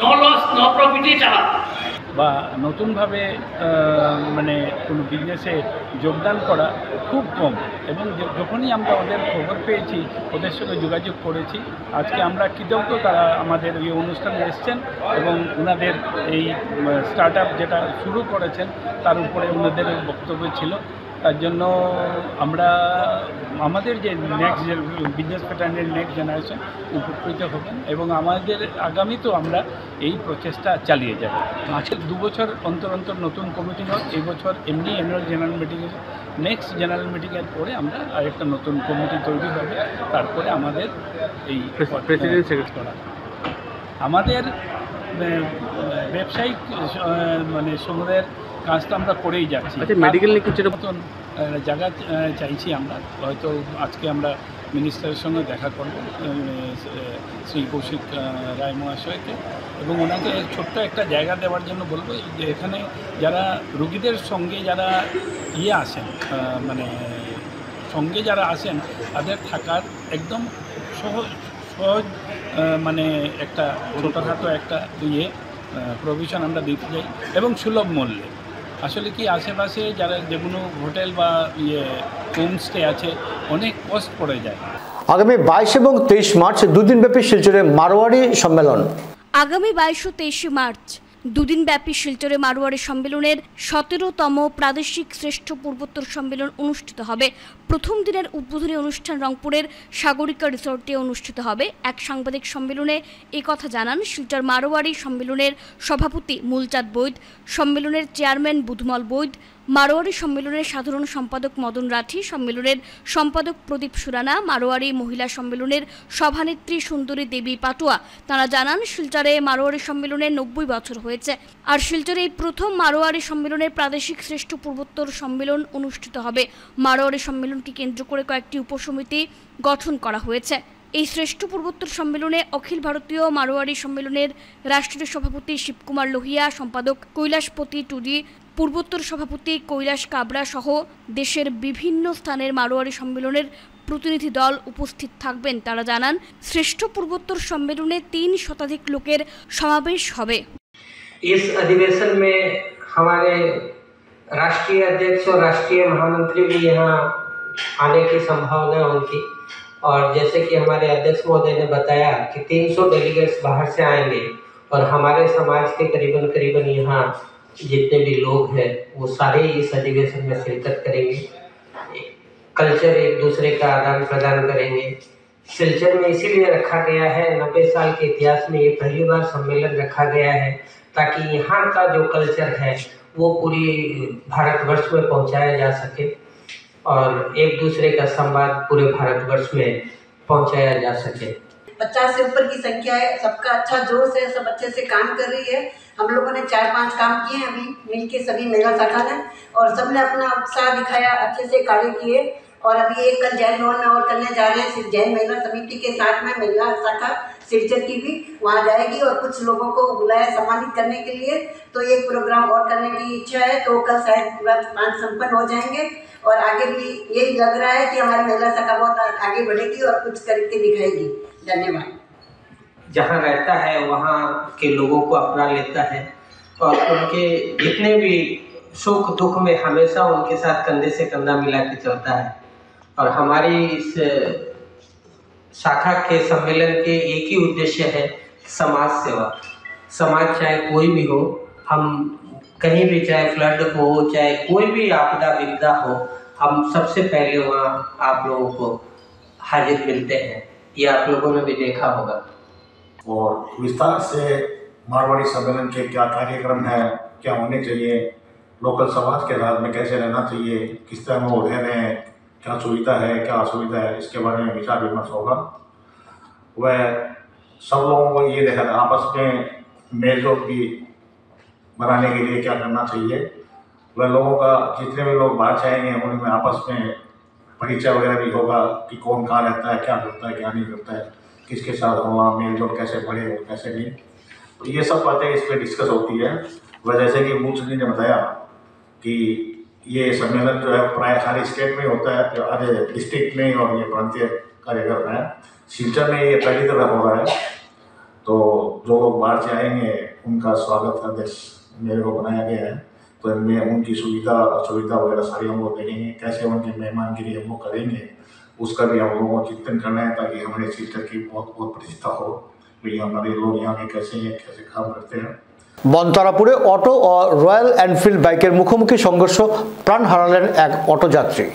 নো লস নো প্রফিটই চালাবো। বা নতুনভাবে মানে কোনো বিজনেসে যোগদান করা খুব কম, এবং যখনই আমরা ওদের খবর পেয়েছি ওদের সঙ্গে যোগাযোগ করেছি। আজকে আমরা কৃতজ্ঞ তারা আমাদের এই অনুষ্ঠানে এসছেন এবং ওনাদের এই স্টার্ট আপ যেটা শুরু করেছেন তার উপরে ওনাদের বক্তব্য ছিল। তার জন্য আমরা আমাদের যে নেক্সট বিজনেস প্যাটার্নের নেক্সট জেনারেশন উপকৃত হবেন এবং আমাদের আগামীতেও আমরা এই প্রচেষ্টা চালিয়ে যাব। আজকে 2 বছর অন্তর অন্তর নতুন কমিটি হয়। এই বছর এমনি annual general meeting, next general মিটিংয়ের পরে আমরা আরেকটা নতুন কমিটি তৈরি হবে। তারপরে আমাদের এই প্রেসিডেন্ট সেক্রেটারি করা আমাদের ব্যবসায়িক মানে সমুদায়ের কাজটা আমরা করেই যাচ্ছি। মেডিকেল নিয়ে কিছুটা মতন জায়গা চাইছি আমরা। হয়তো আজকে আমরা মিনিস্টারের সঙ্গে দেখা করব শ্রী কৌশিক রায় মহাশয়কে, এবং ওনাকে ছোট্ট একটা জায়গা দেওয়ার জন্য বলবো যে এখানে যারা রুগীদের সঙ্গে যারা আসেন মানে সঙ্গে যারা আসেন তাদের থাকার একদম সহজ মানে একটা ছোটোখাটো একটা প্রভিশন আমরা দিতে চাই এবং সুলভ মূল্যে। আসলে কি আশেপাশে যারা যেগুলো হোটেল বা হোমস্টে আছে অনেক কষ্ট পড়ে যায়। আগামী 22 এবং 23 মার্চ দুদিনব্যাপী শিলচরে মারোয়ারি সম্মেলন। আগামী 22 ও 23 মার্চ দুদিনব্যাপী শিলচরে মারোয়ারি সম্মেলনের 17তম প্রাদেশিক শ্রেষ্ঠ পূর্বোত্তর সম্মেলন অনুষ্ঠিত হবে। প্রথম দিনের উদ্বোধনী অনুষ্ঠান রংপুরের সাগরিকা রিসোর্টে অনুষ্ঠিত হবে। এক সাংবাদিক সম্মেলনে একথা জানান শিলচর মারোয়ারি সম্মেলনের সভাপতি মূলচাঁদ বৈদ, সম্মেলনের চেয়ারম্যান বুধমল বৈদ, মারোয়ারি সম্মেলনের সাধারণ সম্পাদক মদন রাঠি, সম্মেলনের সম্পাদক প্রদীপ সুরানা, মারোয়ারি মহিলা সম্মেলনের সভানেত্রী সুন্দরী দেবী পাটুয়া। তারা জানান শিলচরে মারোয়ারি সম্মেলনের 90 বছর হয়েছে, আর শিলচরে এই প্রথম মারোয়ারি সম্মেলনের প্রাদেশিক শ্রেষ্ঠ পূর্বোত্তর সম্মেলন অনুষ্ঠিত হবে। মারোয়ারি সম্মেলনকে কেন্দ্র করে কয়েকটি উপসমিতি গঠন করা হয়েছে। এই শ্রেষ্ঠ পূর্বোত্তর সম্মেলনে অখিল ভারতীয় মারোয়ারি সম্মেলনের রাষ্ট্রীয় সভাপতি শিবকুমার লোহিয়া, সম্পাদক কৈলাসপতি টুডি, পূর্বোত্তর সভাপতি কৈলাস কাবরা সহ দেশের বিভিন্ন স্থানের মারোয়ারি সম্মেলনের প্রতিনিধি দল উপস্থিত থাকবেন। তারা জানান শ্রেষ্ঠ পূর্বোত্তর সম্মেলনে 3 শতাধিক লোকের সমাবেশ হবে। इस अधिवेशन में हमारे राष्ट्रीय अध्यक्ष और राष्ट्रीय महामंत्री भी यहाँ आने की संभावना है उनकी, और जैसे कि हमारे अध्यक्ष महोदय ने बताया कि 300 डेलीगेट्स बाहर से आएंगे और हमारे समाज के करीबन यहाँ जितने भी लोग हैं वो सारे इस अधिवेशन में शिरकत करेंगे। कल्चर एक दूसरे का आदान प्रदान करेंगे। सिलचर में इसीलिए रखा गया है, 90 साल के इतिहास में ये पहली बार सम्मेलन रखा गया है ताकि यहाँ का जो कल्चर है वो पूरी भारतवर्ष में पहुँचाया जा सके और एक दूसरे का संवाद पूरे भारतवर्ष में पहुँचाया जा सके। 50 से ऊपर की संख्या है, सबका अच्छा जोश है, सब अच्छे से काम कर रही है। हम लोगों ने 4-5 काम किए हैं अभी मिलके सभी महिला शाखा ने, और सबने अपना उत्साह दिखाया, अच्छे से कार्य किए। और अभी एक कल जैन भवन में और करने जा रहे हैं, जैन महिला समिति के साथ में महिला शाखा सिलचर की भी वहाँ जाएगी और कुछ लोगों को बुलाया सम्मानित करने के लिए। तो एक प्रोग्राम और करने की इच्छा है, तो कल शायद पूरा 5 संपन्न हो जाएंगे। और आगे भी यही लग रहा है कि हमारी महिला शाखा बहुत आगे बढ़ेगी और कुछ करके दिखाएगी। धन्यवाद। जहाँ रहता है वहाँ के लोगों को अपना लेता है और उनके जितने भी सुख दुख में हमेशा उनके साथ कंधे से कंधा मिला के चलता है। और हमारी इस शाखा के सम्मेलन के एक ही उद्देश्य है, समाज सेवा। समाज चाहे कोई भी हो, हम कहीं भी, चाहे फ्लड हो, चाहे कोई भी आपदा विपदा हो, हम सबसे पहले वहाँ आप लोगों को हाजिर मिलते हैं। ये आप लोगों ने भी देखा होगा। और विस्तार से मारवाड़ी सम्मेलन के क्या कार्यक्रम है, क्या होने चाहिए, लोकल समाज के साथ में कैसे रहना चाहिए, किस तरह वो रह रहे हैं, क्या सुविधा है क्या असुविधा है, इसके बारे में विचार विमर्श होगा। वह सब लोगों को ये देखा आपस में मेलजोल भी बनाने के लिए क्या करना चाहिए। वह लोगों का जितने भी लोग बाहर जाएंगे उनमें आपस में परिचय वगैरह भी होगा कि कौन कहाँ रहता है, क्या करता है, क्या नहीं करता है, किसके साथ होगा, मेलजोल कैसे बढ़े और कैसे नहीं। तो ये सब बातें इस पर डिस्कस होती है। वह जैसे कि मूल जी ने बताया कि ये सम्मेलन जो है प्राय सारे स्टेट में होता है, आधे डिस्ट्रिक्ट में और ये प्रांतीय कार्यक्रम है। सिलचर में ये पहली तरह हो रहा है, तो जो लोग बाहर से आएंगे उनका स्वागत आदेश मेरे को बनाया गया है। तो इनमें उनकी सुविधा असुविधा वगैरह सारी हम लोग देखेंगे, कैसे उनकी मेहमानगिरी हम लोग करेंगे, उसका भी हम लोगों को चिंतन करना है ताकि हमारे सिलचर की बहुत बहुत प्रतिष्ठा हो। भाई हमारे लोग यहाँ के कैसे काम करते हैं। বনতারাপুরে অটো ও রয়্যাল এনফিল্ড বাইকের মুখোমুখি সংঘর্ষ, প্রাণ হারালেন এক অটোযাত্রী।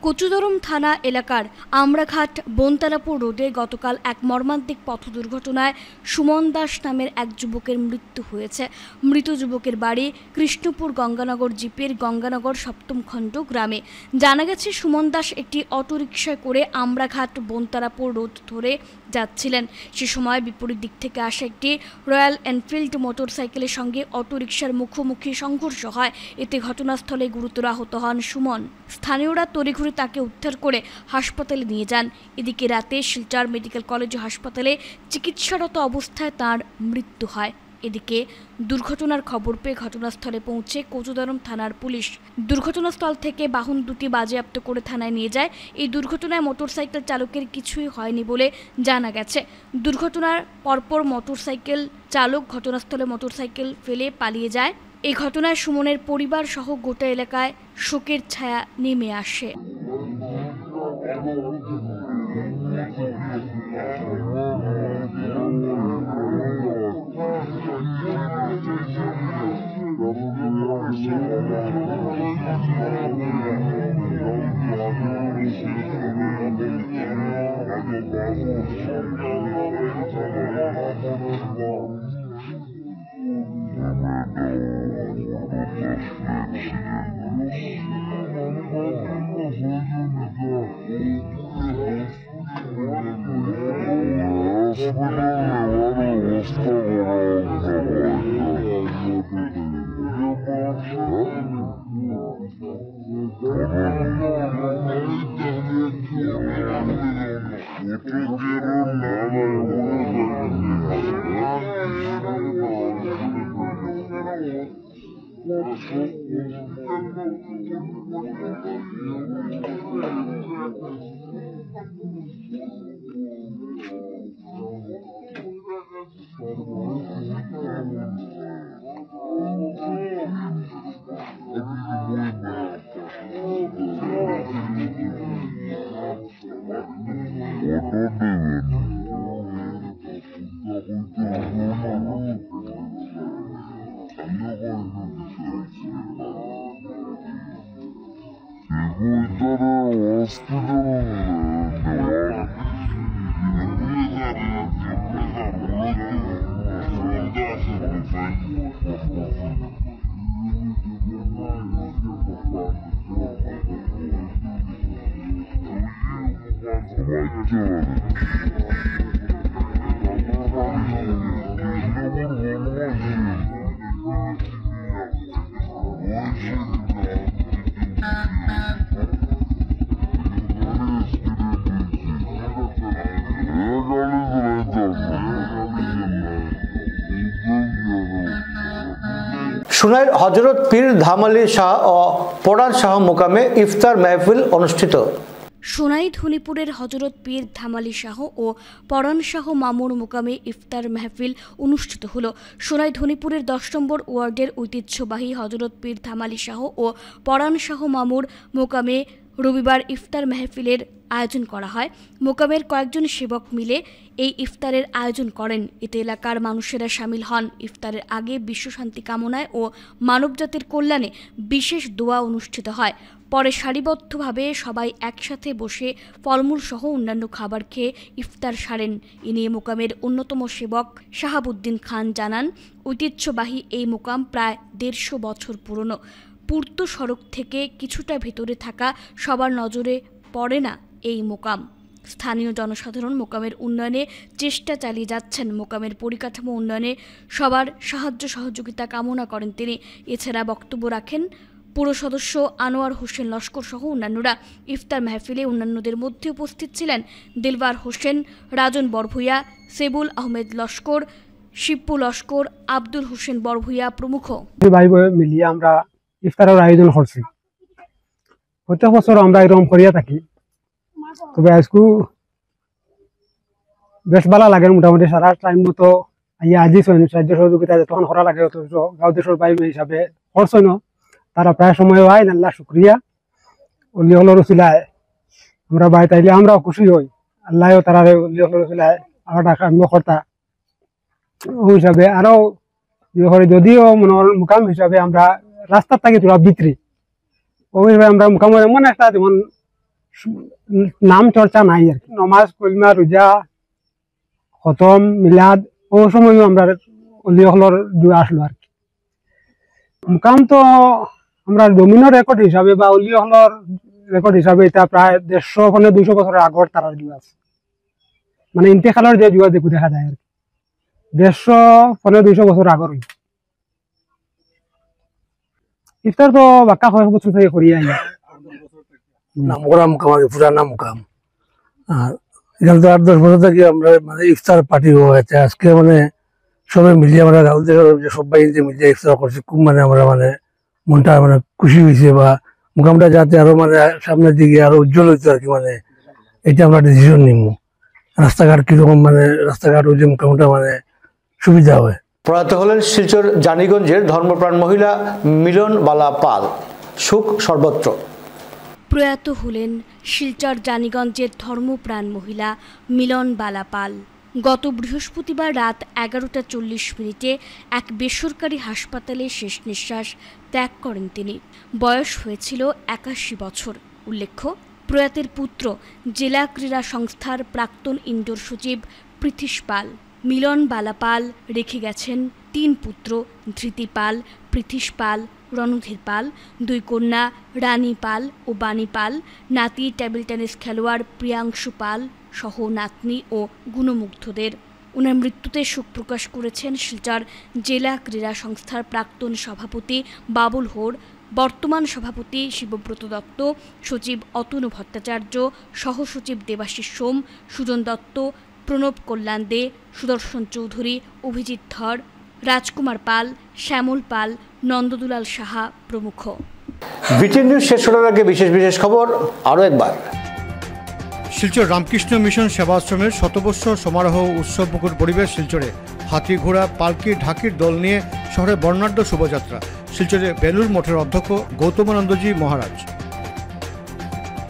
কচুদরম থানা এলাকার আমরাঘাট বনতারাপুর রোডে গতকাল এক মর্মান্তিক পথ দুর্ঘটনায় সুমন দাস নামের এক যুবকের মৃত্যু হয়েছে। মৃত যুবকের বাড়ি কৃষ্ণপুর গঙ্গানগর জিপির গঙ্গানগর 7ম খণ্ড গ্রামে। জানা গেছে সুমন দাস একটি অটোরিকশায় করে আমরাঘাট বনতারাপুর রোড ধরে যাচ্ছিলেন। সে সময় বিপরীত দিক থেকে আসা একটি রয়্যাল এনফিল্ড মোটরসাইকেলের সঙ্গে অটোরিকশার মুখোমুখি সংঘর্ষ হয়। এতে ঘটনাস্থলে গুরুতর আহত হন সুমন। স্থানীয়রা তড়িঘড়ি তাকে উদ্ধার করে হাসপাতালে নিয়ে যান। এদিকে রাতে শিলচর মেডিকেল কলেজ হাসপাতালে চিকিৎসারত অবস্থায় তার মৃত্যু হয়। এদিকে দুর্ঘটনার খবর পেয়ে ঘটনাস্থলে পৌঁছে কোচুদারম থানার পুলিশ দুর্ঘটনাস্থল থেকে বাহন দুটি বাজেয়াপ্ত করে থানায় নিয়ে যায়। এই দুর্ঘটনায় মোটরসাইকেল চালকের কিছুই হয়নি বলে জানা গেছে। দুর্ঘটনার পরপর মোটরসাইকেল চালক ঘটনাস্থলে মোটরসাইকেল ফেলে পালিয়ে যায়। এই ঘটনায় সুমনের পরিবার সহ গোটা এলাকায় শোকের ছায়া নেমে আসে। সুনাইর হজরত পীর ধামালি শাহ ও পরাণ শাহ মোকামে ইফতার মেহফিল অনুষ্ঠিত। সোনাই ধনীপুরের হজরত পীর ধামালি শাহ ও পরাণ শাহ মামুর মোকামে ইফতার মেহফিল অনুষ্ঠিত হল। সোনাই ধনীপুরের 10 নম্বর ওয়ার্ডের ঐতিহ্যবাহী হজরত পীর ধামালি শাহ ও পরাণ শাহ মামুর মোকামে রবিবার ইফতার মেহফিলের আয়োজন করা হয়। মোকামের কয়েকজন সেবক মিলে এই ইফতারের আয়োজন করেন। এতে এলাকার মানুষেরা সামিল হন। ইফতারের আগে বিশ্বশান্তি কামনায় ও মানবজাতির কল্যাণে বিশেষ দোয়া অনুষ্ঠিত হয়। পরে সারিবদ্ধভাবে সবাই একসাথে বসে ফলমূল সহ অন্যান্য খাবার খেয়ে ইফতার সারেন। এ নিয়ে মোকামের অন্যতম সেবক শাহাবুদ্দিন খান জানান, ঐতিহ্যবাহী এই মোকাম প্রায় 150 বছর পুরনো। পূর্ত সড়ক থেকে কিছুটা ভেতরে থাকা সবার নজরে পড়ে না এই মোকাম। স্থানীয় জনসাধারণ মোকামের উন্নয়নে চেষ্টা চালিয়ে যাচ্ছেন। মোকামের পরিকাঠামো উন্নয়নে সবার সাহায্য সহযোগিতা কামনা করেন তিনি। এছাড়া বক্তব্য রাখেন পুর সদস্য আনোয়ার হোসেন লস্কর সহ অন্যান্যরা। ইফতার মাহফিলে অন্যান্যদের মধ্যে উপস্থিত ছিলেন দিলবার হোসেন, রাজন বরভূয়া, সেবুল আহমেদ লস্কর, শিপ্পু লস্কর, আব্দুল হোসেন বরভূয়া প্রমুখ। ভাই মিলিয়ে আমরা ইফতারের আয়োজন করছি। প্রত্যেক বছর আমরা এরকম করিয়া থাকি, তবে আজকু বেশ ভালো লাগে। মোটামুটি সারা টাইম মতো আজি সাহায্য সহযোগিতা যতক্ষণ করা লাগে গাঁও দেশের ভাই হিসাবে খরচ হয় না, তারা প্রায় সময় হয়। আল্লাহ শুক্রিয়া অলি হল রসিলায় আমরা বাই তাইলে আমরাও খুশি হই। আল্লাহ তারা অলি হল রসিলায় আমার টাকা কর্তা হিসাবে আরো যদিও মোকাম হিসাবে আমরা রাস্তার থাকি তোরা বিক্রি ওই হিসাবে আমরা মোকাম এমন একটা যেমন নাম চর্চা নাই আর কি। নমাজ কলমা রোজা খতম মিলাদ ও সময়ও আমরা অলি হলর আসলো আর কি। মোকাম তো আমরা ডোমিনোর রেকর্ড হিসাবে বা অলি হলর রেকর্ড হিসাবে এটা প্রায় 150-200 বছরের আগর তারা যুগ আছে, মানে ইন্তেকালের যে যুগ দেখু দেখা যায় আর কি। 150-200 বছর আগর ইফতার তো বাক্কা কয়েক বছর থেকে করিয়া নামকরা মুকাম আর পুরানা মুকাম। আর এখানে তো 8-10 বছর থেকে আমরা মানে ইফতার পার্টি হয়েছে। আজকে মানে সবাই মিলিয়ে আমরা গাঁওদের সবাই যে মিলিয়ে এক্সট্রা করছি, খুব মানে আমরা মানে মনটা মানে খুশি হয়েছে বা মুকামটা যাতে আরো মানে সামনের দিকে আরো উজ্জ্বল হইতো আর কি, মানে এটা আমরা ডিসিশন নিব। রাস্তাঘাট কিরকম মানে রাস্তাঘাট ওই যে মুকামটা মানে সুবিধা হয়। প্রয়াত হলেন শিলচর জানিগঞ্জের ধর্মপ্রাণ মহিলা মিলন বালা পাল। সুখ সর্বত্র। প্রয়াত হলেন শিলচর জানিগঞ্জের ধর্মপ্রাণ মহিলা মিলন বালা পাল। গত বৃহস্পতিবার রাত 11:40 এক বেসরকারি হাসপাতালে শেষ নিঃশ্বাস ত্যাগ করেন তিনি। বয়স হয়েছিল 81 বছর। উল্লেখ্য, প্রয়াতের পুত্র জেলা ক্রীড়া সংস্থার প্রাক্তন ইনডোর সচিব পৃথিশ পাল। মিলন বালা পাল রেখে গেছেন 3 পুত্র, ধৃতি পাল, পৃথিশ পাল, রণধীর পাল, 2 কন্যা রানী পাল ও বাণী পাল, নাতি টেবিল টেনিস খেলোয়াড় প্রিয়াংশু পাল সহ নাতনি ও গুণমুগ্ধদের। ওনার মৃত্যুতে শোক প্রকাশ করেছেন শিলচর জেলা ক্রীড়া সংস্থার প্রাক্তন সভাপতি বাবুল হোর, বর্তমান সভাপতি শিবব্রত দত্ত, সচিব অতনু ভট্টাচার্য, সহসচিব দেবাশিস সোম, সুজন দত্ত, প্রণব কল্যাণ দে, সুদর্শন চৌধুরী, অভিজিৎ ধর, রাজকুমার পাল, শ্যামল পাল, নন্দদুলাল সাহা প্রমুখ। বিটিএন নিউজ শেষ করার আগে বিশেষ খবর আরও একবার। শিলচর রামকৃষ্ণ মিশন সেবাশ্রমের শতবর্ষ সমারোহ উৎসবমুখর পরিবেশ শিলচরে। হাতি ঘোড়া পালকি ঢাকির দল নিয়ে শহরে বর্ণাঢ্য শোভাযাত্রা। শিলচরে বেলুর মঠের অধ্যক্ষ গৌতমানন্দজি মহারাজ।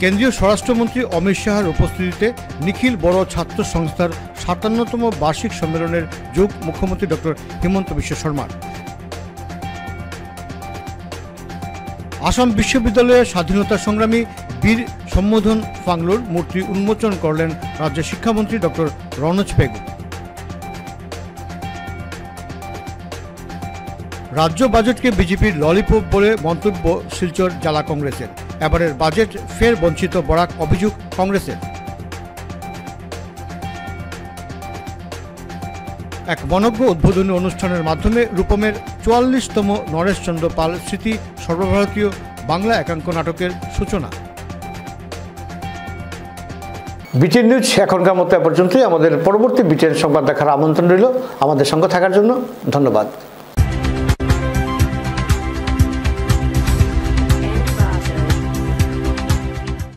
কেন্দ্রীয় স্বরাষ্ট্রমন্ত্রী অমিত শাহর উপস্থিতিতে নিখিল বড় ছাত্র সংস্থার ৫৭তম বার্ষিক সম্মেলনের যোগ মুখ্যমন্ত্রী ডক্টর হিমন্ত বিশ্ব শর্মার। আসাম বিশ্ববিদ্যালয়ের স্বাধীনতা সংগ্রামী বীর সম্বোধন ফাংলুর মূর্তি উন্মোচন করলেন রাজ্যের শিক্ষামন্ত্রী ডক্টর রনোজ পেগু। রাজ্য বাজেটকে বিজেপির ললিপপ বলে মন্তব্য শিলচর জেলা কংগ্রেসের। এবারের বাজেট ফের বঞ্চিত বরাক অভিযোগ কংগ্রেসের। এক মনজ্ঞ উদ্বোধনী অনুষ্ঠানের মাধ্যমে রূপমের ৪৪তম নরেশচন্দ্র পাল স্মৃতি সর্বভারতীয় বাংলা একাঙ্ক নাটকের সূচনা। বিটিএন নিউজ এখনকার মতো এ পর্যন্তই। আমাদের পরবর্তী বিটিএন সংবাদ দেখার আমন্ত্রণ রইল। আমাদের সঙ্গে থাকার জন্য ধন্যবাদ।